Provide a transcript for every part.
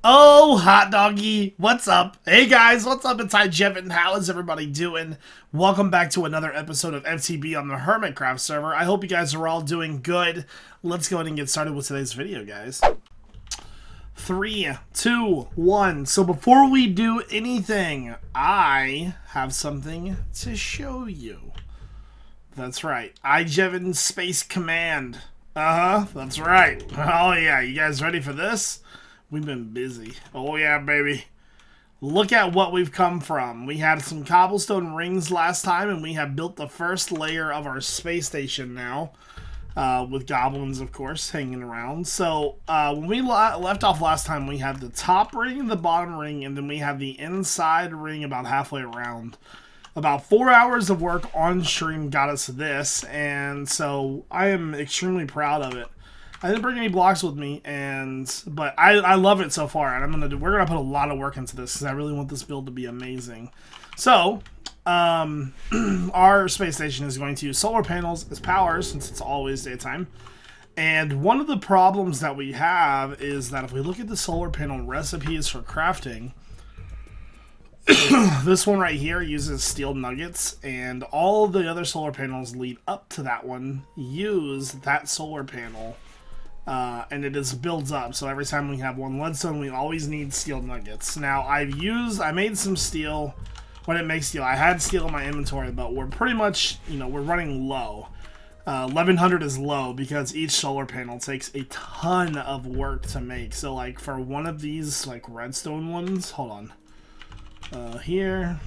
Oh, hot doggy, what's up? Hey guys, what's up? It's iJevin. How is everybody doing? Welcome back to another episode of FTB on the Hermitcraft server. I hope you guys are all doing good. Let's go ahead and get started with today's video, guys. 3, 2, 1. So before we do anything, I have something to show you. That's right, iJevin Space Command. That's right. Oh yeah, you guys ready for this? We've been busy. Oh yeah, baby. Look at what we've come from. We had some cobblestone rings last time, and we have built the first layer of our space station now. With goblins, of course, hanging around. So, when we left off last time, we had the top ring, the bottom ring, and then we had the inside ring about halfway around. About 4 hours of work on stream got us this, and so I am extremely proud of it. I didn't bring any blocks with me, but I love it so far, and we're gonna put a lot of work into this because I really want this build to be amazing. So, our space station is going to use solar panels as power since it's always daytime. And one of the problems that we have is that if we look at the solar panel recipes for crafting, this one right here uses steel nuggets, and all the other solar panels lead up to that one use that solar panel. And it just builds up, so every time we have one leadstone, we always need steel nuggets. Now, I made some steel. When it makes steel, I had steel in my inventory, but we're pretty much, we're running low. 1100 is low because each solar panel takes a ton of work to make. So, like, for one of these, like, redstone ones, hold on. Here.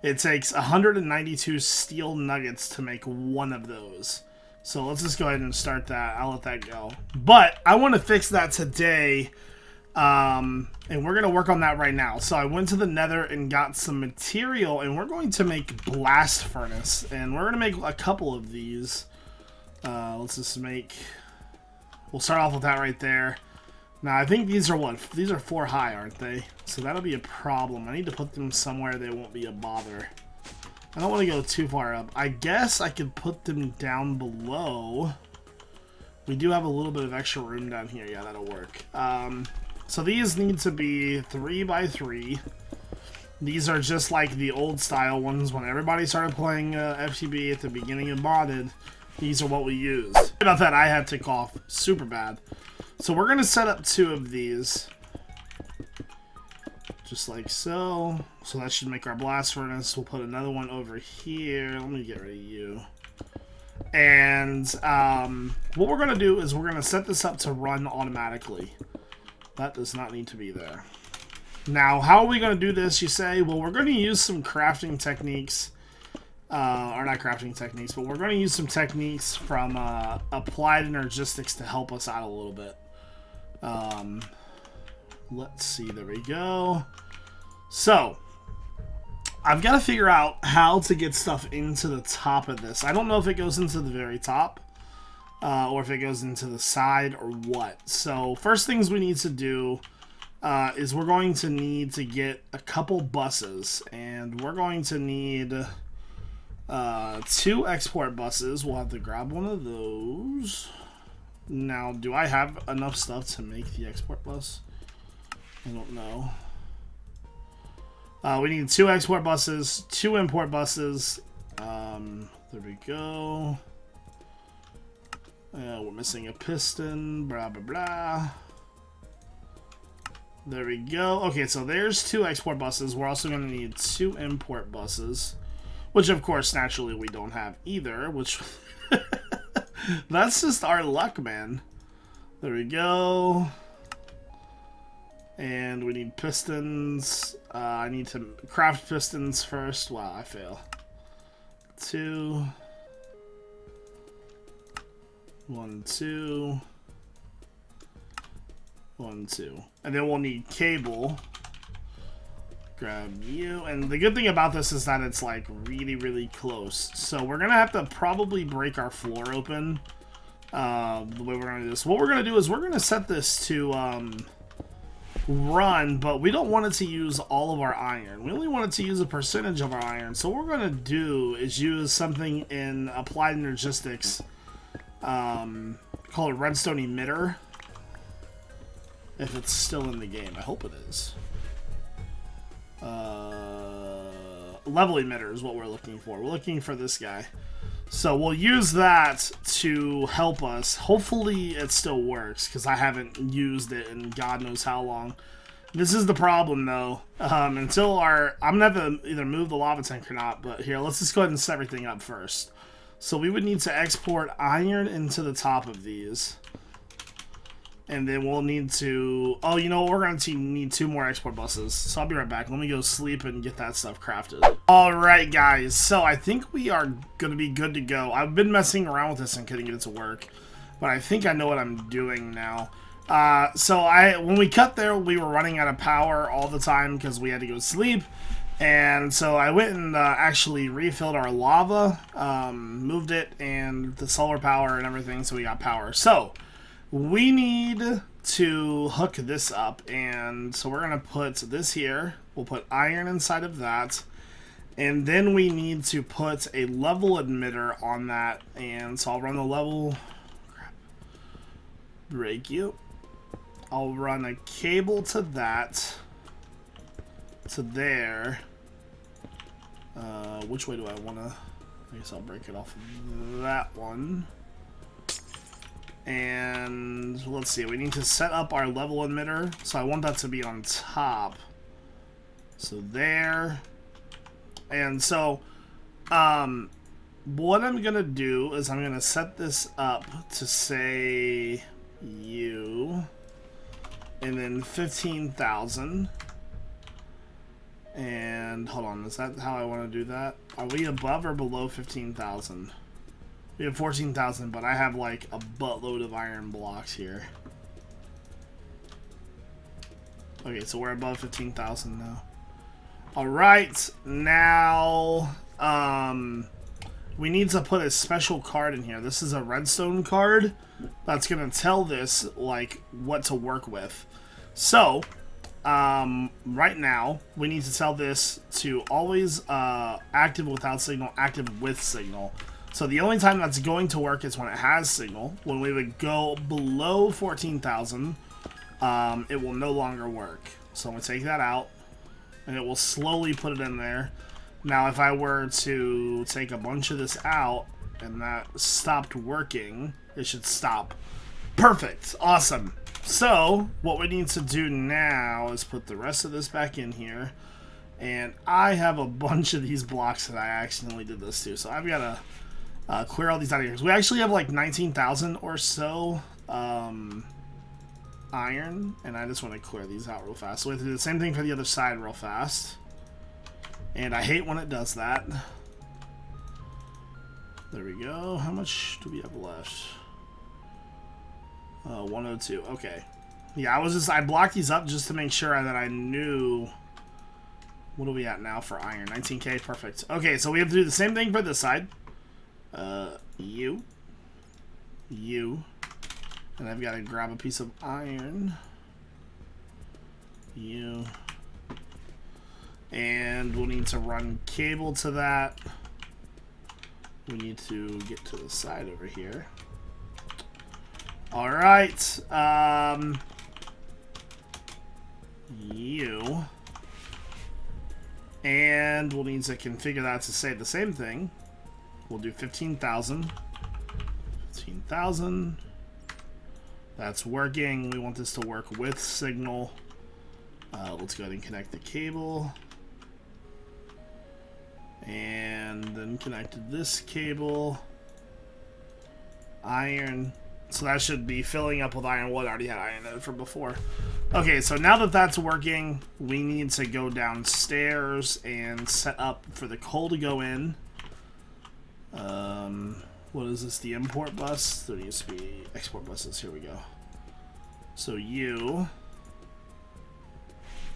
It takes 192 steel nuggets to make one of those. So let's just go ahead and start that. I'll let that go. But I want to fix that today. And we're going to work on that right now. So I went to the nether and got some material. And we're going to make blast furnace. And we're going to make a couple of these. Let's just make... We'll start off with that right there. Now I think these are what? These are 4 high, aren't they? So that'll be a problem. I need to put them somewhere they won't be a bother. I don't want to go too far up. I guess I could put them down below. We do have a little bit of extra room down here. Yeah, that'll work. So these need to be 3 by 3. These are just like the old style ones when everybody started playing FTB at the beginning of modded. These are what we used. Sorry about that, I had to cough super bad. So we're going to set up 2 of these. Just like so. So that should make our blast furnace. We'll put another one over here. Let me get rid of you. And what we're going to do is we're going to set this up to run automatically. That does not need to be there. Now, how are we going to do this, you say? Well, we're going to use some crafting techniques. Or not crafting techniques, but we're going to use some techniques from Applied Energistics to help us out a little bit. Let's see, there we go. So, I've got to figure out how to get stuff into the top of this. I don't know if it goes into the very top, or if it goes into the side, or what. So, first things we need to do is we're going to need to get a couple buses, and we're going to need 2 export buses. We'll have to grab one of those. Now, do I have enough stuff to make the export bus? I don't know. We need 2 export buses, 2 import buses. There we go. We're missing a piston, blah, blah, blah. There we go. Okay, so there's 2 export buses. We're also going to need 2 import buses, which, of course, naturally we don't have either, which... That's just our luck, man. There we go. And we need pistons. I need to craft pistons first. Wow, I fail. 2. 1, 2. 1, 2. And then we'll need cable. Grab you. And the good thing about this is that it's like really, really close. So we're going to have to probably break our floor open. The way we're going to do this. What we're going to do is we're going to set this to run, but we don't want it to use all of our iron. We only want it to use a percentage of our iron. So what we're going to do is use something in Applied Energistics called a redstone emitter. If it's still in the game. I hope it is. Level emitter is what we're looking for. We're looking for this guy. So we'll use that to help us. Hopefully it still works, because I haven't used it in God knows how long. This is the problem, though. Until I'm going to have to either move the lava tank or not, but here, let's just go ahead and set everything up first. So we would need to export iron into the top of these. And then we'll need to... Oh, you know what? We're going to need 2 more export buses. So I'll be right back. Let me go sleep and get that stuff crafted. Alright, guys. So I think we are going to be good to go. I've been messing around with this and couldn't get it to work. But I think I know what I'm doing now. When we cut there, we were running out of power all the time because we had to go sleep. And so I went and actually refilled our lava, moved it, and the solar power and everything, so we got power. So we need to hook this up, and so we're going to put this here. We'll put iron inside of that, and then we need to put a level emitter on that, and so I'll run the level... Crap. Break you. I'll run a cable to that, to there. Which way do I want to... I guess I'll break it off of that one. And let's see, we need to set up our level emitter. So I want that to be on top. So there. And so, what I'm going to do is I'm going to set this up to say you. And then 15,000. And hold on, is that how I want to do that? Are we above or below 15,000? We have 14,000, but I have like a buttload of iron blocks here. Okay, so we're above 15,000 now. Alright, now we need to put a special card in here. This is a redstone card that's going to tell this like what to work with. So, right now, we need to tell this to always active without signal, active with signal. So the only time that's going to work is when it has signal. When we would go below 14,000, it will no longer work. So I'm going to take that out, and it will slowly put it in there. Now, if I were to take a bunch of this out, and that stopped working, it should stop. Perfect. Awesome. So, what we need to do now is put the rest of this back in here. And I have a bunch of these blocks that I accidentally did this to. So, I've got to clear all these out of here. We actually have like 19,000 or so iron. And I just want to clear these out real fast. So, we have to do the same thing for the other side real fast. And I hate when it does that. There we go. How much do we have left? 102. Okay. Yeah, I blocked these up just to make sure that I knew. What are we at now for iron? 19k. Perfect. Okay, so we have to do the same thing for this side. You. And I've got to grab a piece of iron. You. And we'll need to run cable to that. We need to get to the side over here. Alright, you. And we'll need to configure that to say the same thing. We'll do 15,000. 15,000. That's working. We want this to work with signal. Let's go ahead and connect the cable. And then connect this cable. Iron. So that should be filling up with iron. Well, I already had iron in it from before. Okay, so now that that's working, we need to go downstairs and set up for the coal to go in. What is this? The import bus? There needs to be export buses. Here we go. So you...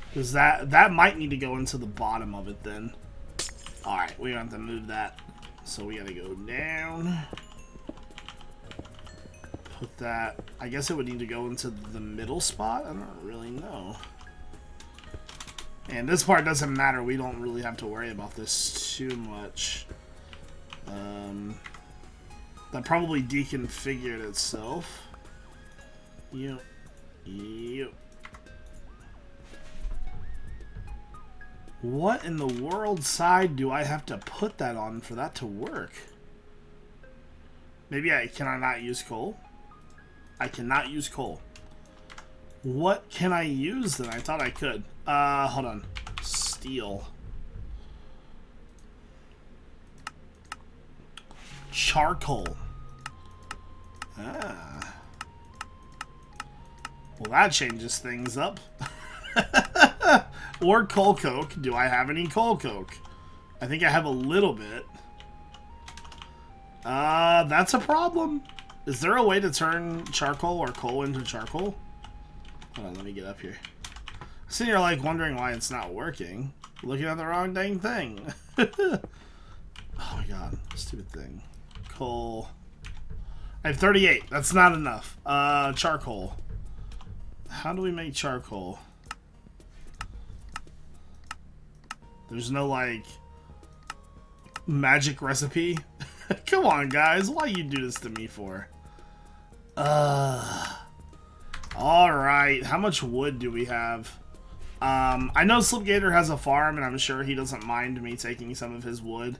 Because that might need to go into the bottom of it then. Alright, we have to move that. So we gotta go down. Put that, I guess it would need to go into the middle spot. I don't really know. And this part doesn't matter. We don't really have to worry about this too much. That probably deconfigured itself. You. What in the world side do I have to put that on for that to work? Maybe can I not use coal? I cannot use coal. What can I use then? I thought I could. Hold on. Steel. Charcoal. Ah. Well, that changes things up. Or coal coke. Do I have any coal coke? I think I have a little bit. That's a problem. Is there a way to turn charcoal or coal into charcoal? Hold on, let me get up here. So you're like wondering why it's not working. Looking at the wrong dang thing. Oh my god, stupid thing. Coal. I have 38. That's not enough. Charcoal. How do we make charcoal? There's no, like, magic recipe. Come on, guys. Why you do this to me for? Alright. How much wood do we have? I know Slipgator has a farm, and I'm sure he doesn't mind me taking some of his wood.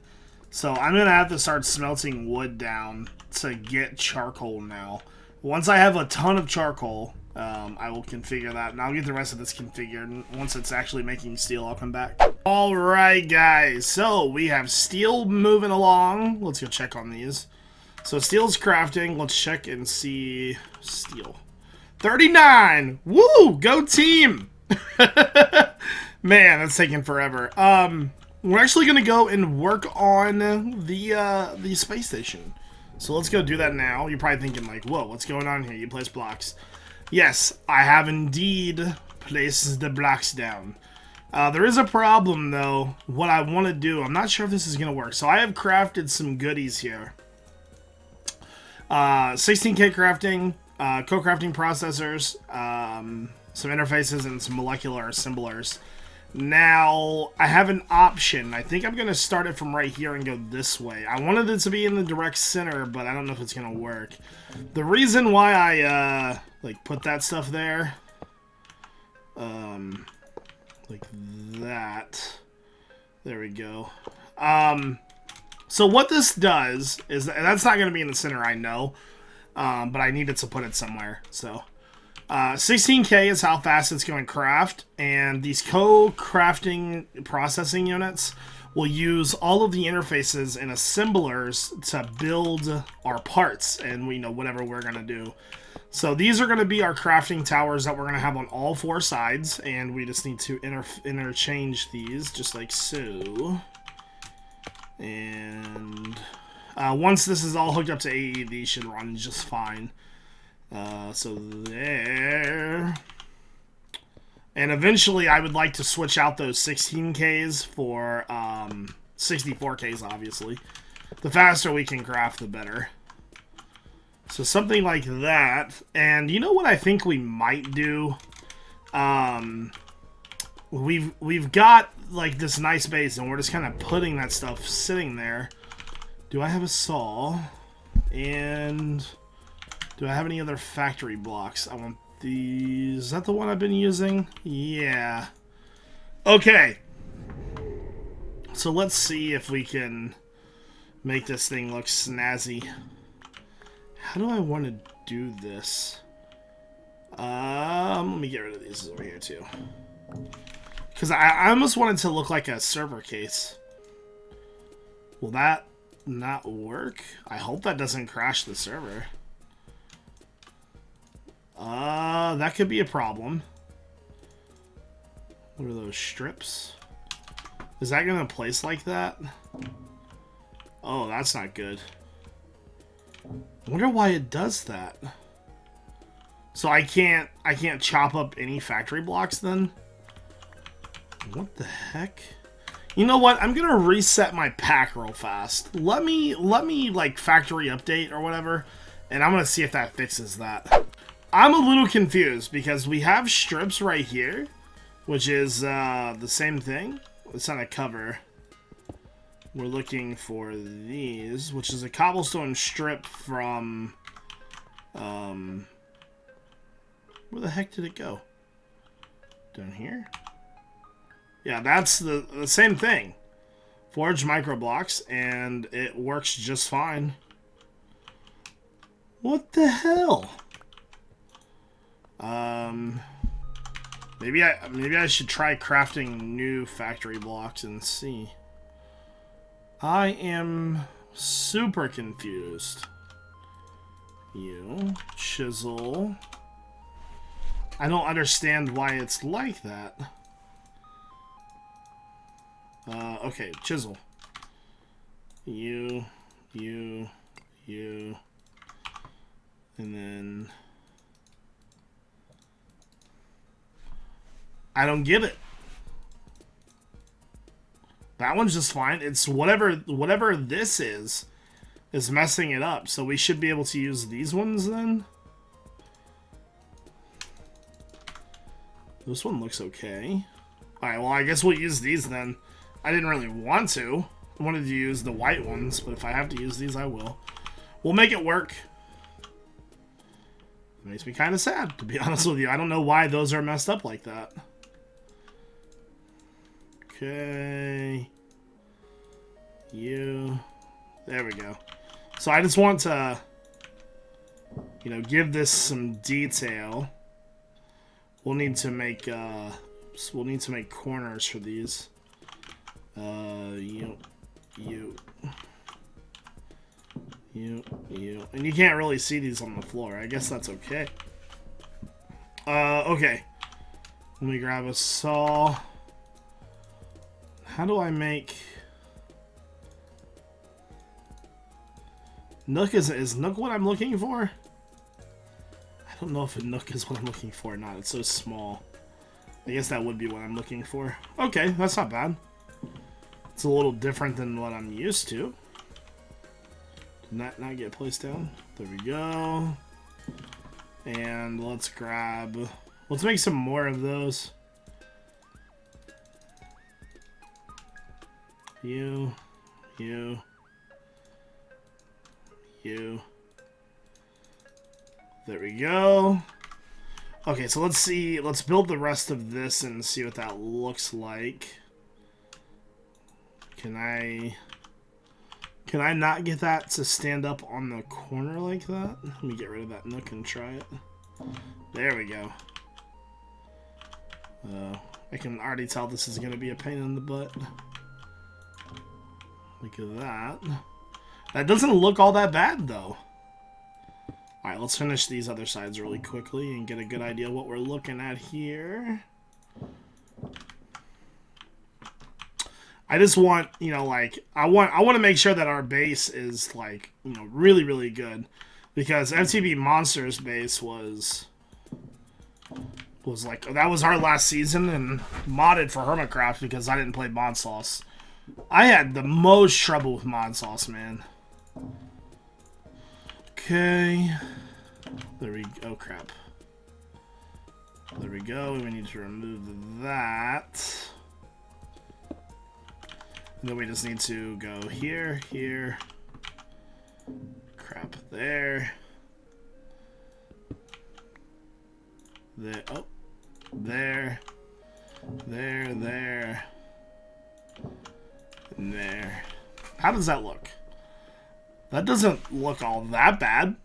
So I'm going to have to start smelting wood down to get charcoal now. Once I have a ton of charcoal, I will configure that, and I'll get the rest of this configured. Once it's actually making steel, I'll come back. Alright, guys. So we have steel moving along. Let's go check on these. So steel's crafting. Let's check and see steel. 39! Woo! Go team! Man, that's taking forever. We're actually going to go and work on the space station. So let's go do that now. You're probably thinking like, whoa, what's going on here? You place blocks. Yes, I have indeed placed the blocks down. There is a problem though. What I want to do, I'm not sure if this is going to work. So I have crafted some goodies here. 16K crafting, co-crafting processors, some interfaces, and some molecular assemblers. Now, I have an option. I think I'm going to start it from right here and go this way. I wanted it to be in the direct center, but I don't know if it's going to work. The reason why I, like, put that stuff there, like that. There we go. So what this does is, that's not going to be in the center, I know, but I needed to put it somewhere, so... 16K is how fast it's going to craft, and these co-crafting processing units will use all of the interfaces and assemblers to build our parts and we know whatever we're going to do. So these are going to be our crafting towers that we're going to have on all four sides, and we just need to interchange these just like so. And once this is all hooked up to AE, these should run just fine. So there. And eventually I would like to switch out those 16Ks for 64Ks, obviously. The faster we can craft, the better. So something like that. And you know what I think we might do? We've got like this nice base, and we're just kind of putting that stuff sitting there. Do I have a saw? And... do I have any other factory blocks? I want these. Is that the one I've been using? Yeah. Okay. So let's see if we can make this thing look snazzy. How do I want to do this? Let me get rid of these over here too. Because I almost want it to look like a server case. Will that not work? I hope that doesn't crash the server. That could be a problem. What are those strips? Is that gonna place like that? Oh, that's not good. I wonder why it does that. So I can't chop up any factory blocks then? What the heck? You know what? I'm gonna reset my pack real fast. Let me like factory update or whatever, and I'm gonna see if that fixes that. I'm a little confused because we have strips right here, which is the same thing. It's on a cover. We're looking for these, which is a cobblestone strip from... where the heck did it go? Down here? Yeah, that's the same thing. Forge micro blocks, and it works just fine. What the hell? Maybe I should try crafting new factory blocks and see. I am super confused. You chisel. I don't understand why it's like that. Okay, chisel. You, and then I don't get it. That one's just fine. It's whatever this is messing it up. So we should be able to use these ones then. This one looks okay. Alright, well I guess we'll use these then. I didn't really want to. I wanted to use the white ones, but if I have to use these, I will. We'll make it work. It makes me kind of sad, to be honest with you. I don't know why those are messed up like that. Okay. You. There we go. So I just want to, you know, give this some detail. We'll need to make corners for these. You. And you can't really see these on the floor. I guess that's okay. Okay. Let me grab a saw. How do I make... Nook is Nook what I'm looking for? I don't know if a Nook is what I'm looking for or not. It's so small. I guess that would be what I'm looking for. Okay, that's not bad. It's a little different than what I'm used to. Did that not get placed down? There we go. And let's make some more of those. You. There we go. Okay, so let's build the rest of this and see what that looks like. Can I not get that to stand up on the corner like that? Let me get rid of that nook and try it. There we go. I can already tell this is going to be a pain in the butt. Look at that. That doesn't look all that bad, though. Alright, let's finish these other sides really quickly and get a good idea of what we're looking at here. I just want, you know, like, I want to make sure that our base is, like, you know, really, really good. Because FTB Monsters base was like, that was our last season and modded for Hermitcraft because I didn't play mod sauce. I had the most trouble with mod sauce, man. Okay. There we go. Oh, crap. There we go. We need to remove that. And then we just need to go here, here. Crap. There. There. Oh. There. There, there. And there. How does that look? That doesn't look all that bad.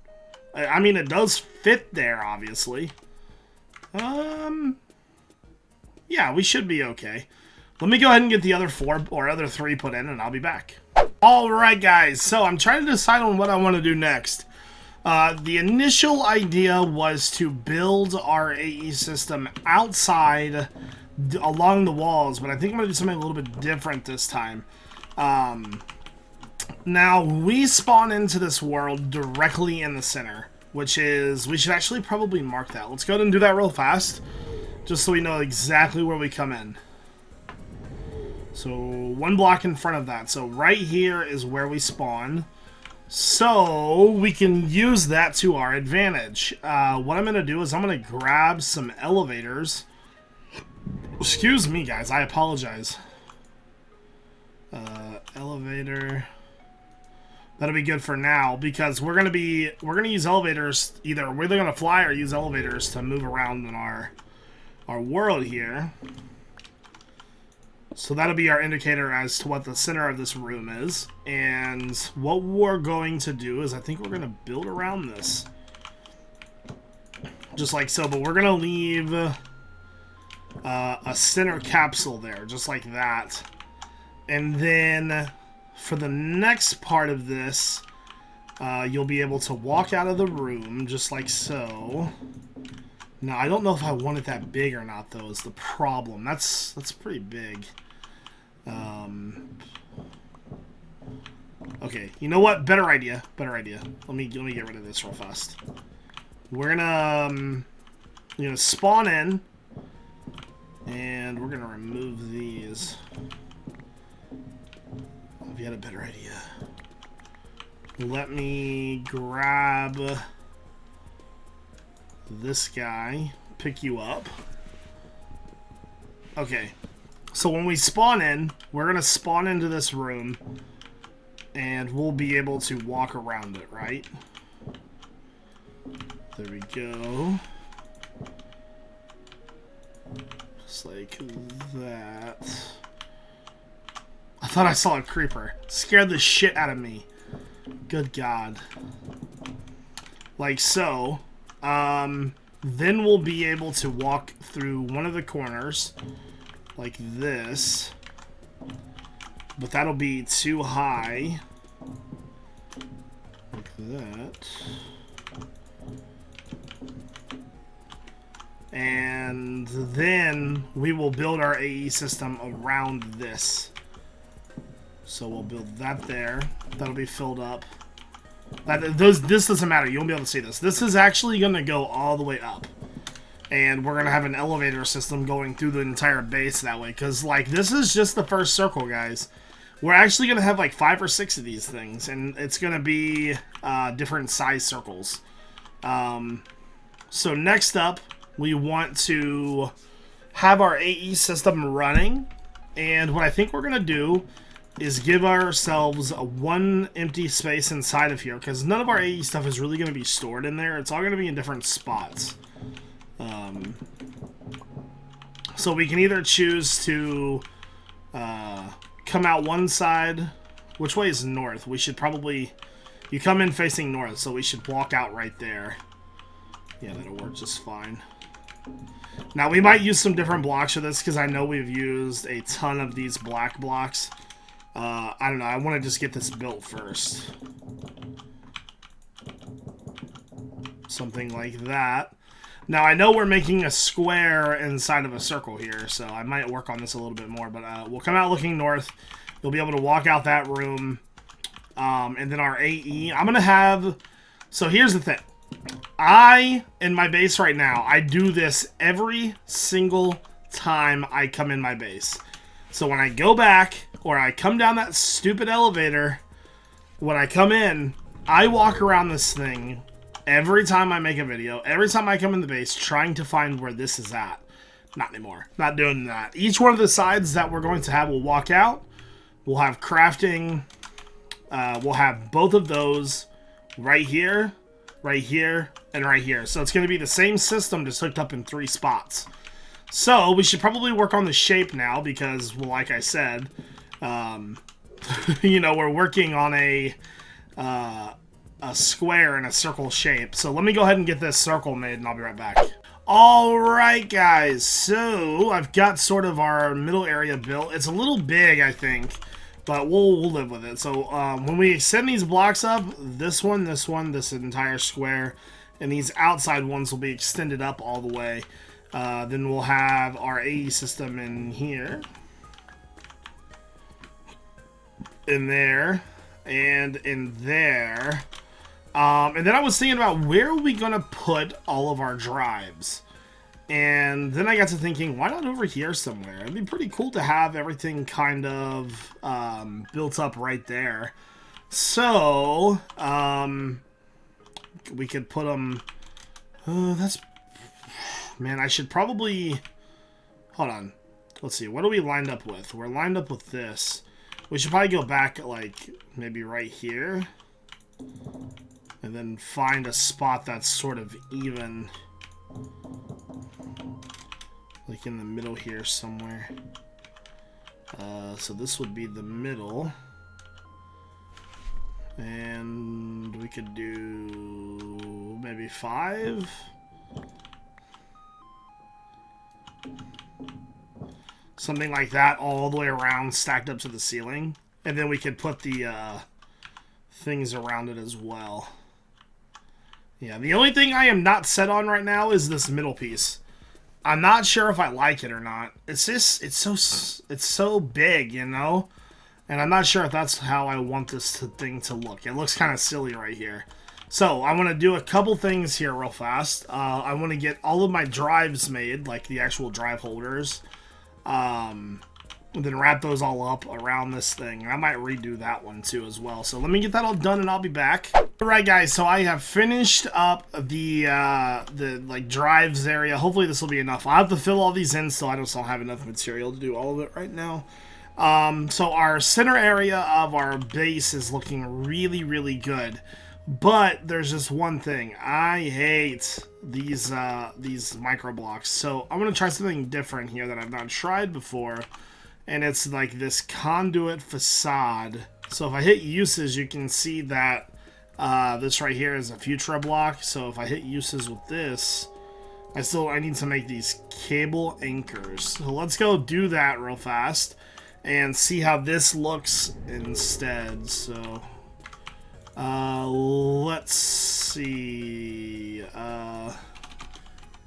I mean, it does fit there, obviously. Yeah, we should be okay. Let me go ahead and get the other other three put in, and I'll be back. Alright, guys. So, I'm trying to decide on what I want to do next. The initial idea was to build our AE system outside along the walls, but I think I'm going to do something a little bit different this time. Now, we spawn into this world directly in the center, which is, we should actually probably mark that. Let's go ahead and do that real fast, just so we know exactly where we come in. So, one block in front of that. So, right here is where we spawn. So, we can use that to our advantage. What I'm going to do is I'm going to grab some elevators. Excuse me, guys. I apologize. Elevator. That'll be good for now because we're gonna use elevators. Either we're gonna fly or use elevators to move around in our world here. So that'll be our indicator as to what the center of this room is. And what we're going to do is I think we're going to build around this. Just like so, but we're going to leave a center capsule there, just like that. And then for the next part of this, you'll be able to walk out of the room, just like so. Now, I don't know if I want it that big or not, though, is the problem. That's pretty big. Okay, you know what? Better idea. Better idea. Let me get rid of this real fast. We're gonna spawn in, and we're gonna remove these. Have you had a better idea? Let me grab this guy, pick you up. Okay, so when we spawn in, we're gonna spawn into this room, and we'll be able to walk around it, right? There we go. Just like that. I thought I saw a creeper. Scared the shit out of me. Good God. Like so. Then we'll be able to walk through one of the corners like this, but that'll be too high like that, and then we will build our AE system around this. So we'll build that there. That'll be filled up. This doesn't matter. You won't be able to see this. This is actually going to go all the way up. And we're going to have an elevator system going through the entire base that way. Because, like, this is just the first circle, guys. We're actually going to have, like, 5 or 6 of these things. And it's going to be different size circles. So next up, we want to have our AE system running. And what I think we're going to do is give ourselves one empty space inside of here, because none of our AE stuff is really going to be stored in there. It's all going to be in different spots. So we can either choose to come out one side. Which way is north? We should probably... You come in facing north, so we should walk out right there. Yeah, that'll work just fine. Now, we might use some different blocks for this, because I know we've used a ton of these black blocks. I don't know, I want to just get this built first. Something like that. Now, I know we're making a square inside of a circle here, so I might work on this a little bit more, but we'll come out looking north. You'll be able to walk out that room. And then our AE, I'm going to have... So here's the thing. In my base right now, I do this every single time I come in my base. So when I go back, or I come down that stupid elevator, when I come in, I walk around this thing every time I make a video, every time I come in the base, trying to find where this is at. Not anymore. Not doing that. Each one of the sides that we're going to have will walk out. We'll have crafting. We'll have both of those right here, and right here. So it's going to be the same system, just hooked up in 3 spots. So we should probably work on the shape now because, well, like I said, you know, we're working on a square and a circle shape. So let me go ahead and get this circle made, and I'll be right back. Alright, guys, so I've got sort of our middle area built. It's a little big, I think, but we'll live with it. So when we extend these blocks up, this entire square, and these outside ones will be extended up all the way. Then we'll have our AE system in here, in there, and in there. And then I was thinking about where are we going to put all of our drives. And then I got to thinking, why not over here somewhere? It'd be pretty cool to have everything kind of built up right there. So, we could put them... Man, I should probably... Hold on. Let's see. What are we lined up with? We're lined up with this. We should probably go back, like, maybe right here. And then find a spot that's sort of even. Like in the middle here somewhere. So this would be the middle. And we could do maybe 5. Something like that all the way around, stacked up to the ceiling. And then we could put the things around it as well. Yeah, the only thing I am not set on right now is this middle piece. I'm not sure if I like it or not. It's just, it's so big, you know? And I'm not sure if that's how I want this thing to look. It looks kind of silly right here. So, I want to do a couple things here real fast. I want to get all of my drives made, like the actual drive holders. And then wrap those all up around this thing. I might redo that one too as well. So let me get that all done and I'll be back. Alright guys, so I have finished up the like drives area. Hopefully this will be enough. I'll have to fill all these in, so I just don't have enough material to do all of it right now. So our center area of our base is looking really, really good. But there's just one thing. I hate these micro blocks. So I'm gonna try something different here that I've not tried before. And it's like this conduit facade. So if I hit uses, you can see that this right here is a Futura block. So if I hit uses with this, I need to make these cable anchors. So let's go do that real fast and see how this looks instead. So let's see,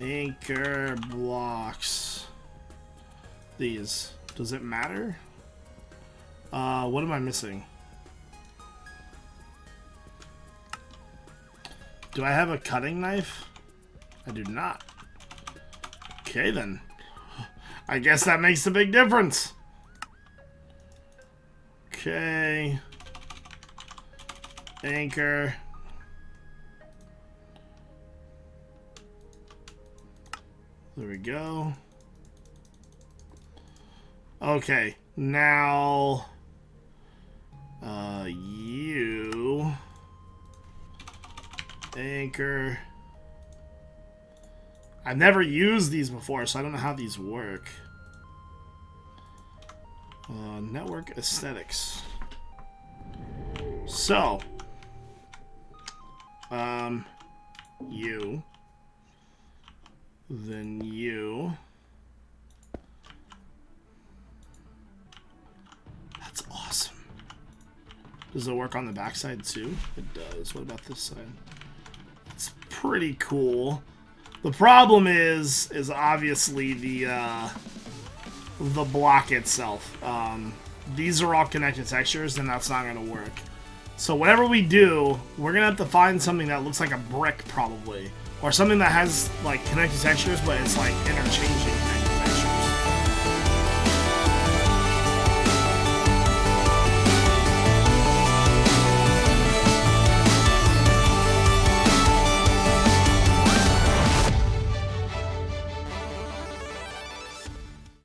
anchor blocks, these. Does it matter? What am I missing? Do I have a cutting knife? I do not. Okay then. I guess that makes a big difference. Okay. Anchor. There we go. Okay, now, you, anchor. I've never used these before, so I don't know how these work. Network aesthetics. So, you, then you. That's awesome. Does it work on the backside too? It does. What about this side? It's pretty cool. The problem is obviously the block itself. These are all connected textures, and that's not gonna work. So whatever we do, we're gonna have to find something that looks like a brick probably, or something that has like connected textures, but it's like interchanging things.